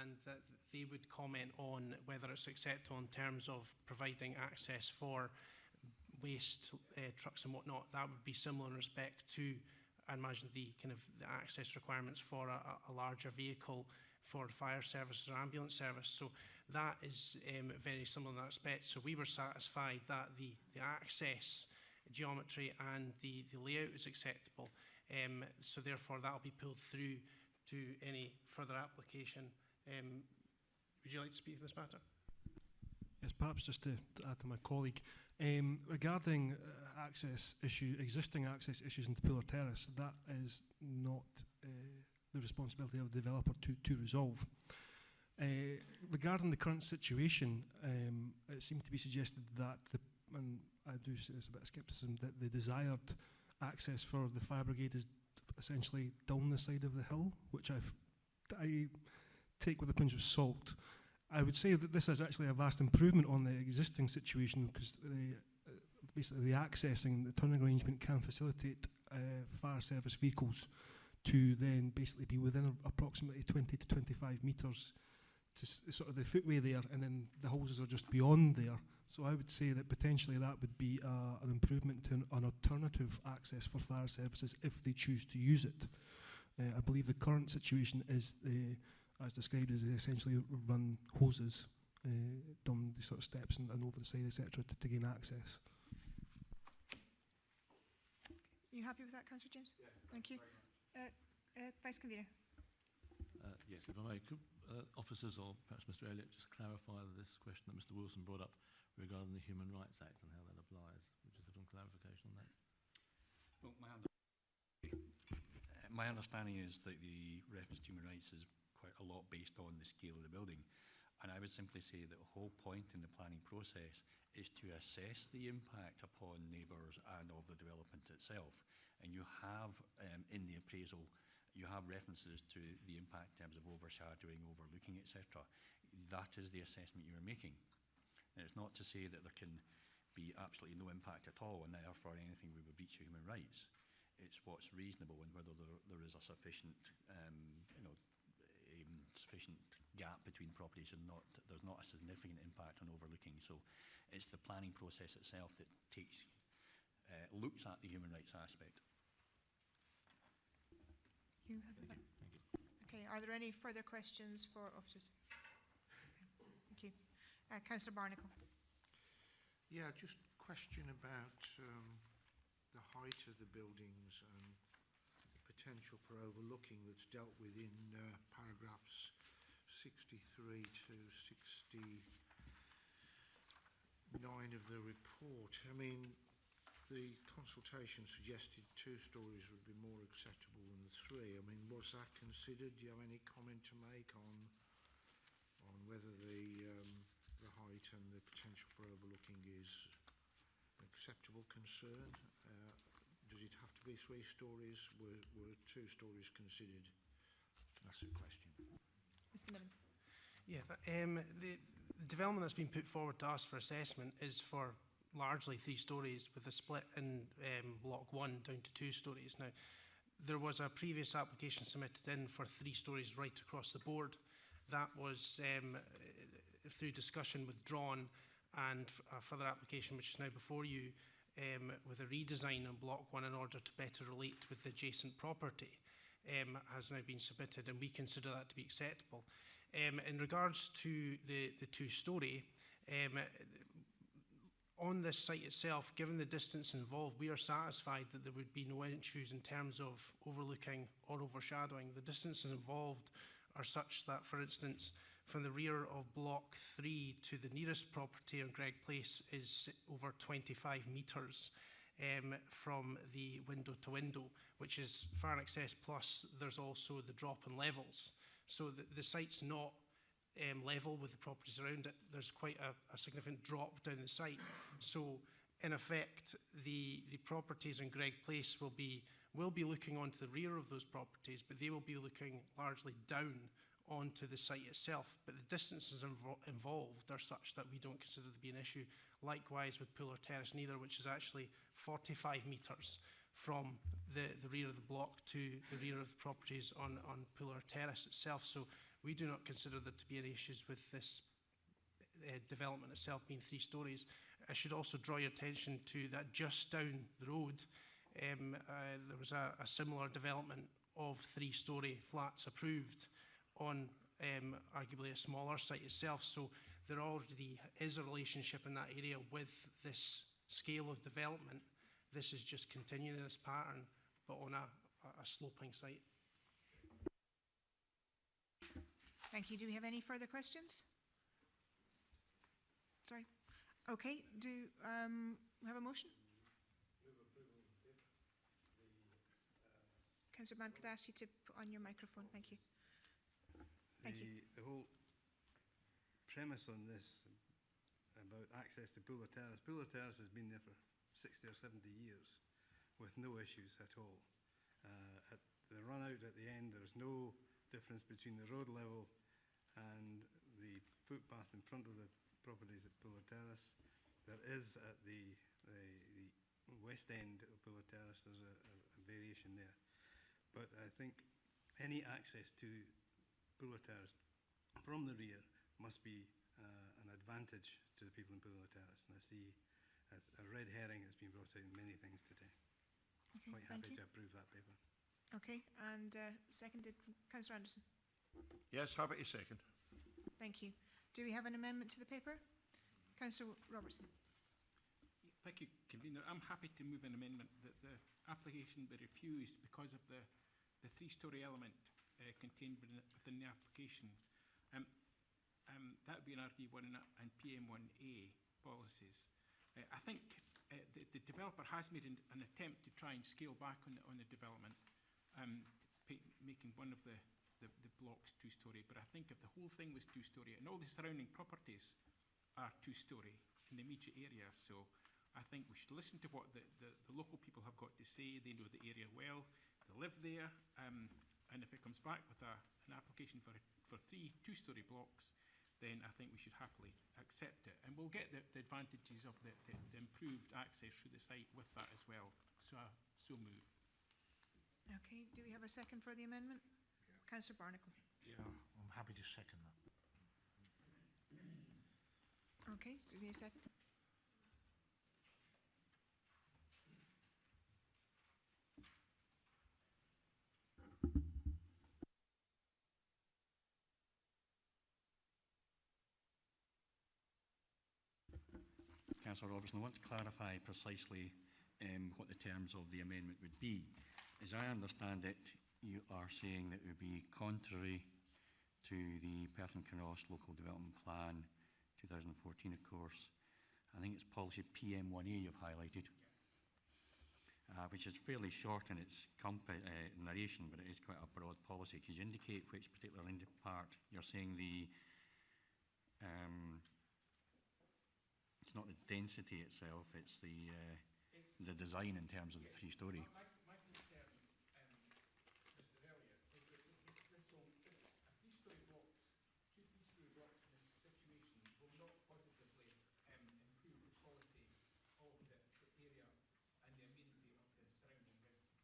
and that they would comment on whether it's acceptable in terms of providing access for waste trucks and whatnot. That would be similar in respect to, I imagine, the kind of the access requirements for a larger vehicle for fire services or ambulance service. So that is very similar in that respect. So we were satisfied that the access geometry and the layout is acceptable. So therefore that will be pulled through to any further application. Would you like to speak to this matter? Yes, perhaps just to add to my colleague, regarding existing access issues into Puller Terrace, that is not the responsibility of the developer to resolve. Regarding the current situation, it seemed to be suggested that, and I do say this a bit of scepticism, that the desired access for the fire brigade is essentially down the side of the hill, which I take with a pinch of salt. I would say that this is actually a vast improvement on the existing situation, because basically the accessing, the turning arrangement can facilitate fire service vehicles to then basically be within approximately 20 to 25 metres to sort of the footway there, and then the houses are just beyond there. So I would say that potentially that would be an improvement to an alternative access for fire services if they choose to use it. I believe the current situation is, as described, is they essentially run hoses down the sort of steps and over the side, etc., to gain access. Are you happy with that, Councillor James? Yeah. Thank you. Vice Convener. Yes, if I may, could officers or perhaps Mr. Elliott just clarify this question that Mr. Wilson brought up regarding the Human Rights Act and how that applies? Would you have some clarification on that? Well, my understanding is that the reference to human rights is quite a lot based on the scale of the building. And I would simply say that the whole point in the planning process is to assess the impact upon neighbours and of the development itself. And you have, in the appraisal, you have references to the impact in terms of overshadowing, overlooking, etc. That is the assessment you are making. And it's not to say that there can be absolutely no impact at all, and therefore anything we would breach of human rights. It's what's reasonable and whether there is a sufficient, sufficient gap between properties and there's not a significant impact on overlooking. So it's the planning process itself that looks at the human rights aspect. You have Thank you. Okay, are there any further questions for officers? Thank you. Councillor Barnacle. Yeah, just a question about the height of the buildings and the potential for overlooking that's dealt with in paragraphs 63 to 69 of the report. I mean, the consultation suggested 2 stories would be more acceptable than 3. I mean, was that considered? Do you have any comment to make on whether the height and the potential for overlooking is an acceptable concern? Does it have to be 3 stories? Were 2 stories considered? That's the question. Mr. Niven. Yeah, the development that's been put forward to us for assessment is for largely 3 stories with a split in block 1 down to 2 stories. Now, there was a previous application submitted in for 3 stories right across the board. That was through discussion withdrawn, and a further application which is now before you with a redesign on block 1 in order to better relate with the adjacent property has now been submitted, and we consider that to be acceptable. In regards to the 2-storey, on this site itself, given the distance involved, we are satisfied that there would be no issues in terms of overlooking or overshadowing. The distances involved are such that, for instance, from the rear of block 3 to the nearest property on Greg Place is over 25 metres from the window to window, which is far in excess, plus there's also the drop in levels. So the site's not level with the properties around it. There's quite a significant drop down the site. So in effect, the properties in Greg Place will be looking onto the rear of those properties, but they will be looking largely down onto the site itself. But the distances involved are such that we don't consider to be an issue. Likewise with Puller Terrace neither, which is actually 45 metres from the rear of the block to the rear of the properties on Puller Terrace itself. So we do not consider there to be any issues with this development itself being 3 stories. I should also draw your attention to that just down the road, there was a similar development of 3-storey flats approved on arguably a smaller site itself. So there already is a relationship in that area with this scale of development. This is just continuing this pattern, but on a sloping site. Thank you. Do we have any further questions? Sorry. Okay. Do we have a motion? Councillor Mann, could I ask you to put on your microphone? Thank you. Thank you. The whole premise on this about access to Puller Terrace has been there for 60 or 70 years with no issues at all. At the run out at the end, there's no difference between the road level and the footpath in front of the properties at Puller Terrace. There is at the west end of Puller Terrace, there's a variation there. But I think any access to Puller Terrace from the rear must be an advantage to the people in Puller Terrace. And I see as a red herring that's been brought out in many things today. Okay, Quite happy to approve that paper. Okay, and seconded, Councillor Anderson. Yes, happy to second. Thank you. Do we have an amendment to the paper? Councillor Robertson. Thank you, Convener. I'm happy to move an amendment that the application be refused because of the 3-storey element contained within the application. That would be an RD1 and PM1A policies. I think the developer has made an attempt to try and scale back on the development, making one of the blocks 2-storey. But I think if the whole thing was 2-storey, and all the surrounding properties are 2-storey in the immediate area, so I think we should listen to what the local people have got to say. They know the area well, they live there, and if it comes back with an application for 3 2-storey blocks, then I think we should happily accept it. And we'll get the advantages of the improved access through the site with that as well. So move. Okay, do we have a second for the amendment? Yeah. Councillor Barnacle. Yeah, I'm happy to second that. Okay, give me a second. Councillor Robertson, I want to clarify precisely what the terms of the amendment would be. As I understand it, you are saying that it would be contrary to the Perth Kinross Local Development Plan 2014, of course. I think it's policy PM1A you've highlighted, which is fairly short in its narration, but it is quite a broad policy. Could you indicate which particular part you're saying the it's not the density itself, it's the design in terms of the 3-storey. My concern, Mr. Elliott, is that a 3-storey blocks, 2 3-storey blocks in this situation will not positively improve the quality of the area and the amenity of the surrounding residents.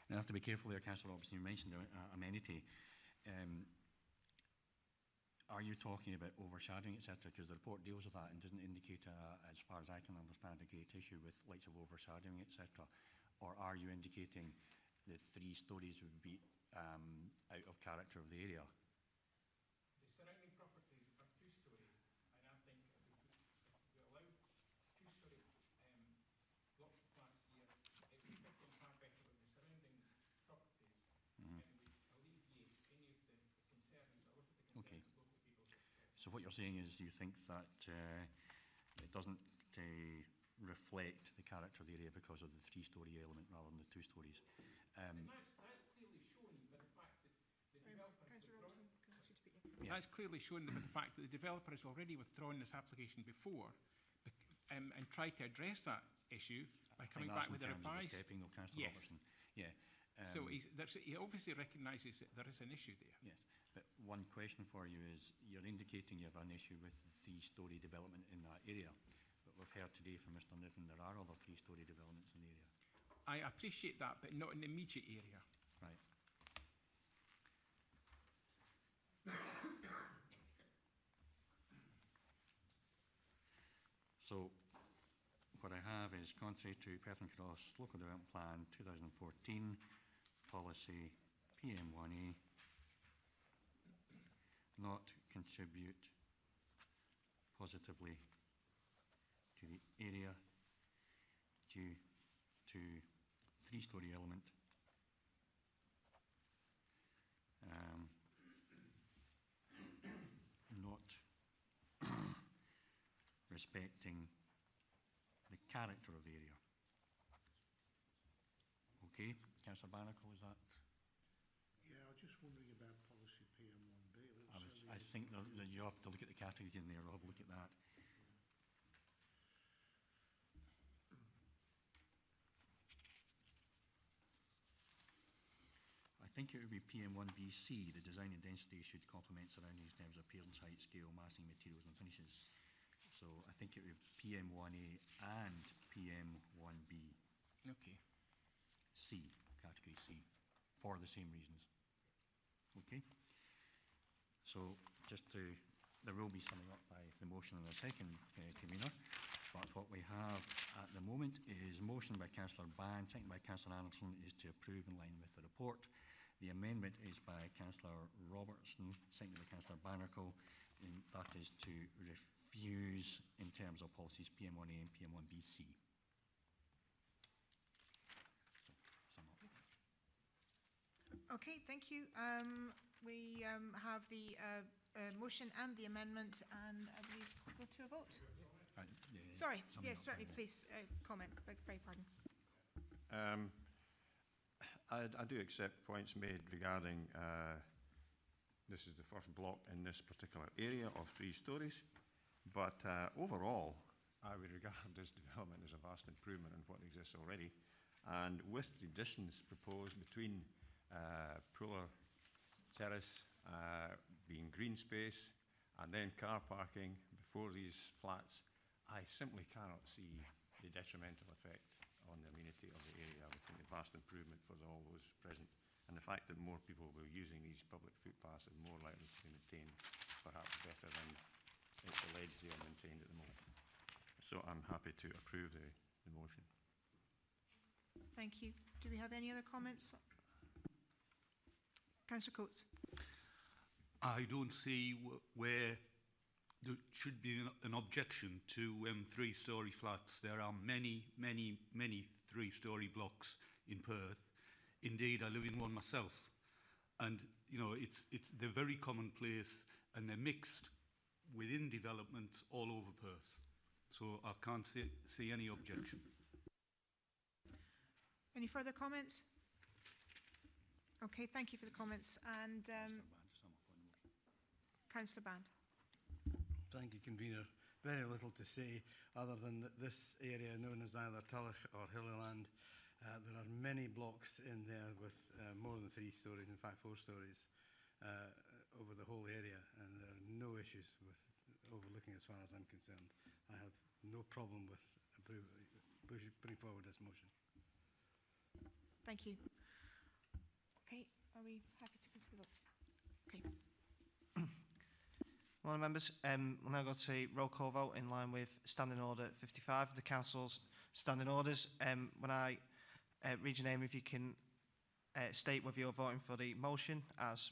I have to be careful there, Councillor Robertson, you mentioned amenity. Are you talking about overshadowing, etc.? Because the report deals with that and doesn't indicate, as far as I can understand, a great issue with lights of overshadowing, etc. Or are you indicating the 3 stories would be out of character of the area? The surrounding properties are 2-storey, and I think if we allow 2-storey blocks of flats here, it would fit in far better with the surrounding properties, and would alleviate any of the concerns, a lot of the concerns of local people. So So what you're saying is you think that it doesn't reflect the character of the area because of the three-storey element rather than the two stories. That's clearly shown by the fact that the developer has already withdrawn this application before and tried to address that issue by coming back with a revised. Yes. Yeah. So he obviously recognises that there is an issue there. Yes, but one question for you is, you're indicating you have an issue with the three-storey development in that area, but we've heard today from Mr Niven there are other three-storey developments in the area. I appreciate that, but not in the immediate area. Right. So, what I have is, contrary to Perth Kinross Local Development Plan 2014, Policy PM1A, not contribute positively to the area due to three-storey element, not respecting the character of the area. Okay, Councillor Barnacle, is that? Yeah, I was just wondering about policy PM1B. I think that you have to look at the category in there. I'll have a look at that. I think it would be PM1BC. The design and density should complement surroundings in terms of appearance, height, scale, massing, materials and finishes. So I think it would be PM1A and PM1B. Okay. C, category C, for the same reasons. Okay. So just to, there will be summing up by the motion in a second, convener. But what we have at the moment is motion by Councillor Ban, second by Councillor Anderson, is to approve in line with the report. The amendment is by Councillor Robertson, second by Councillor Barnacle, and that is to refuse in terms of policies PM1A and PM1BC. So, sum up. Okay, thank you. We have the motion and the amendment, and I believe we'll go to a vote. Sorry, yes, certainly, please comment. Beg pardon. I do accept points made regarding this is the first block in this particular area of 3 stories, but overall I would regard this development as a vast improvement on what exists already, and with the distance proposed between Puller Terrace being green space and then car parking before these flats, I simply cannot see the detrimental effect on the amenity of the area. I would think a vast improvement for all those present, and the fact that more people will be using these public footpaths is more likely to be maintained, perhaps better than it's alleged they are maintained at the moment. So I'm happy to approve the motion. Thank you. Do we have any other comments? Councillor Coates. I don't see where there should be an objection to 3-storey flats. There are many 3-storey blocks in Perth. Indeed, I live in one myself, and you know they're very commonplace and they're mixed within developments all over Perth. So I can't see any objection. Any further comments? Okay, thank you for the comments. And Councillor Band. Thank you, Convener. Very little to say other than that this area known as either Tulloch or Hillyland, there are many blocks in there with more than 3 stories, in fact 4 stories, over the whole area, and there are no issues with overlooking as far as I'm concerned. I have no problem with putting forward this motion. Thank you. Okay, are we happy to go to the vote? Okay. Morning, members. We'll now go to roll call vote in line with Standing Order 55 of the Council's Standing Orders. When I read your name, if you can state whether you're voting for the motion as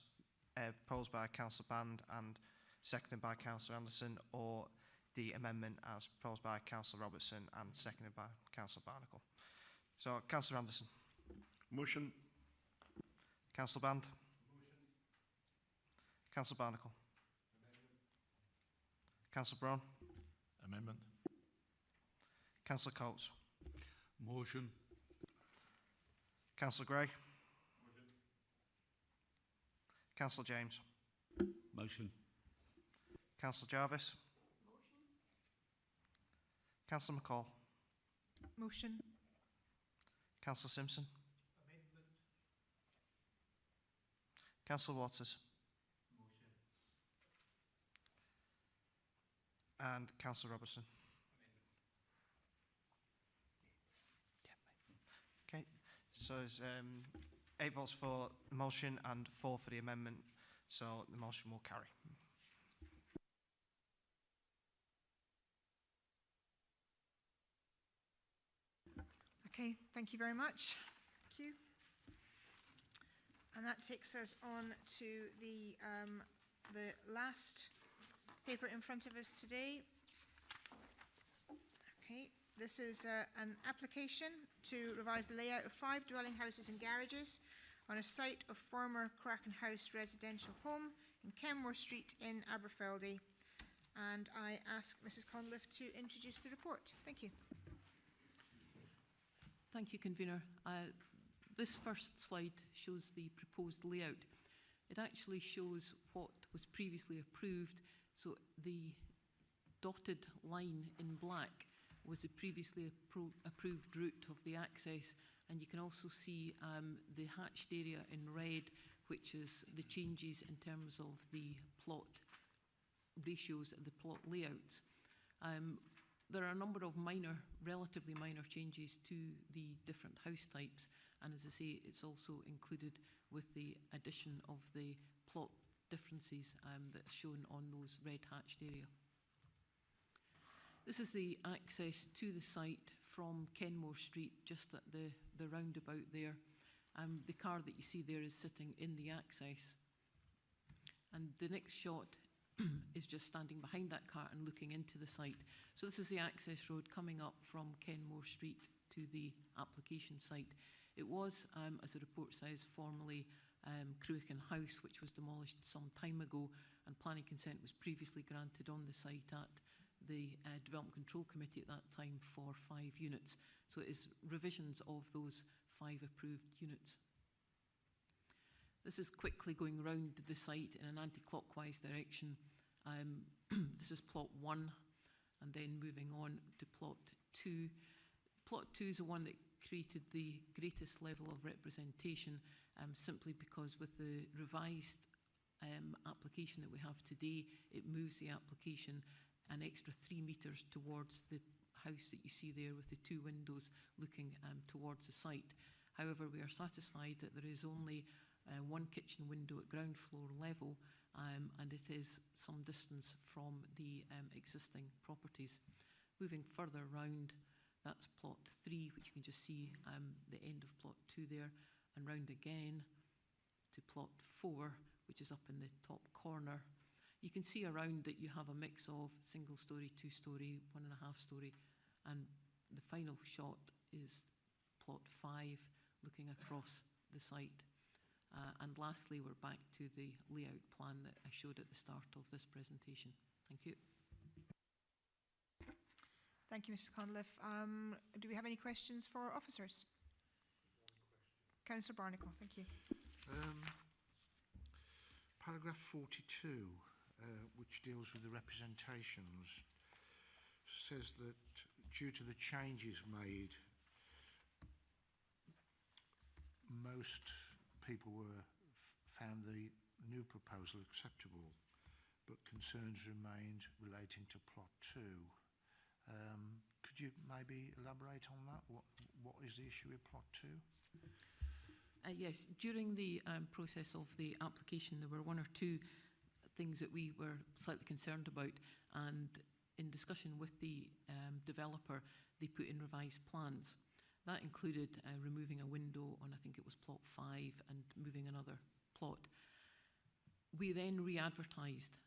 proposed by Councillor Band and seconded by Councillor Anderson, or the amendment as proposed by Councillor Robertson and seconded by Councillor Barnacle. So, Councillor Anderson. Motion. Councillor Band. Motion. Councillor Barnacle. Councillor Brown. Amendment. Councillor Coates. Motion. Councillor Gray. Councillor James. Motion. Councillor Jarvis. Councillor McCall. Motion. Councillor Simpson. Councillor Waters. And Councillor Robertson. Okay, so there's 8 votes for the motion and 4 for the amendment, so the motion will carry. Okay, thank you very much. Thank you. And that takes us on to the last paper in front of us today. Okay, this is an application to revise the layout of 5 dwelling houses and garages on a site of former Kraken House residential home in Kenmore Street in Aberfeldy. And I ask Mrs. Conliffe to introduce the report. Thank you. Thank you, Convener. This first slide shows the proposed layout. It actually shows what was previously approved. So the dotted line in black was the previously approved route of the access. And you can also see the hatched area in red, which is the changes in terms of the plot ratios and the plot layouts. There are a number of relatively minor changes to the different house types, and as I say, it's also included with the addition of the plot differences that are shown on those red hatched area. This is the access to the site from Kenmore Street, just at the roundabout there. The car that you see there is sitting in the access. And the next shot is just standing behind that car and looking into the site. So this is the access road coming up from Kenmore Street to the application site. It was, as the report says, formerly Kraken House, which was demolished some time ago, and planning consent was previously granted on the site at the Development Control Committee at that time for 5 units. So it is revisions of those 5 approved units. This is quickly going round the site in an anti-clockwise direction. This is plot 1, and then moving on to plot 2. Plot 2 is the one that created the greatest level of representation, simply because with the revised application that we have today, it moves the application an extra 3 metres towards the house that you see there with the 2 windows looking towards the site. However, we are satisfied that there is only 1 kitchen window at ground floor level, and it is some distance from the existing properties. Moving further round, that's plot 3, which you can just see the end of plot 2 there, and round again to plot 4, which is up in the top corner. You can see around that you have a mix of single story, 2-story, 1.5 story, and the final shot is plot 5, looking across the site. And lastly, we're back to the layout plan that I showed at the start of this presentation. Thank you. Thank you, Mrs. Conliffe. Do we have any questions for officers? Councillor Barnacle, thank you. Paragraph 42, which deals with the representations, says that due to the changes made, most people found the new proposal acceptable, but concerns remained relating to plot 2. Could you maybe elaborate on that? What is the issue with plot 2? Yes, during the process of the application, there were 1 or 2 things that we were slightly concerned about, and in discussion with the developer, they put in revised plans. That included removing a window on, I think it was plot 5, and moving another plot. We then re-advertised,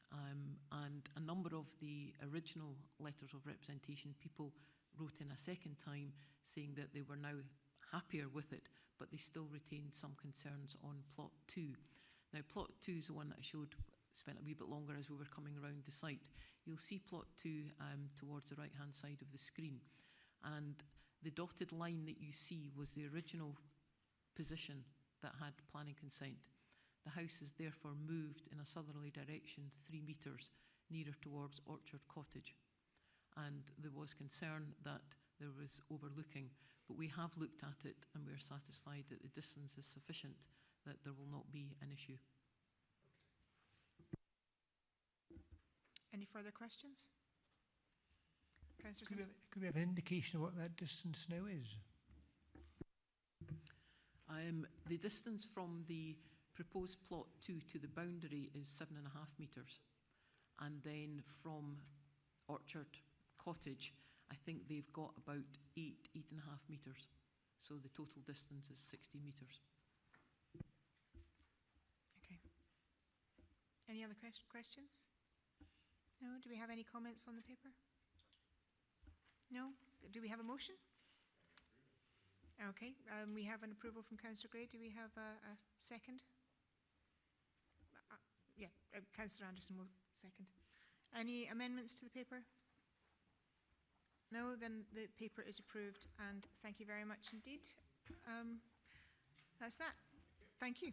and a number of the original letters of representation, people wrote in a second time saying that they were now happier with it, but they still retained some concerns on plot 2. Now, plot 2 is the one that I showed spent a wee bit longer as we were coming around the site. You'll see plot 2 towards the right-hand side of the screen. And the dotted line that you see was the original position that had planning consent. The house is therefore moved in a southerly direction 3 metres nearer towards Orchard Cottage. And there was concern that there was overlooking, but we have looked at it and we are satisfied that the distance is sufficient, that there will not be an issue. Any further questions? Councillor Could we, Simpson? have, could we have an indication of what that distance now is? The distance from the proposed plot 2 to the boundary is 7.5 metres. And then from Orchard Cottage, I think they've got about 8.5 metres. So the total distance is 60 metres. Okay. Any other questions? No? Do we have any comments on the paper? No? Do we have a motion? Okay. We have an approval from Councillor Gray. Do we have a second? Yeah, Councillor Anderson will second. Any amendments to the paper? No, then the paper is approved, and thank you very much indeed. That's that. Thank you.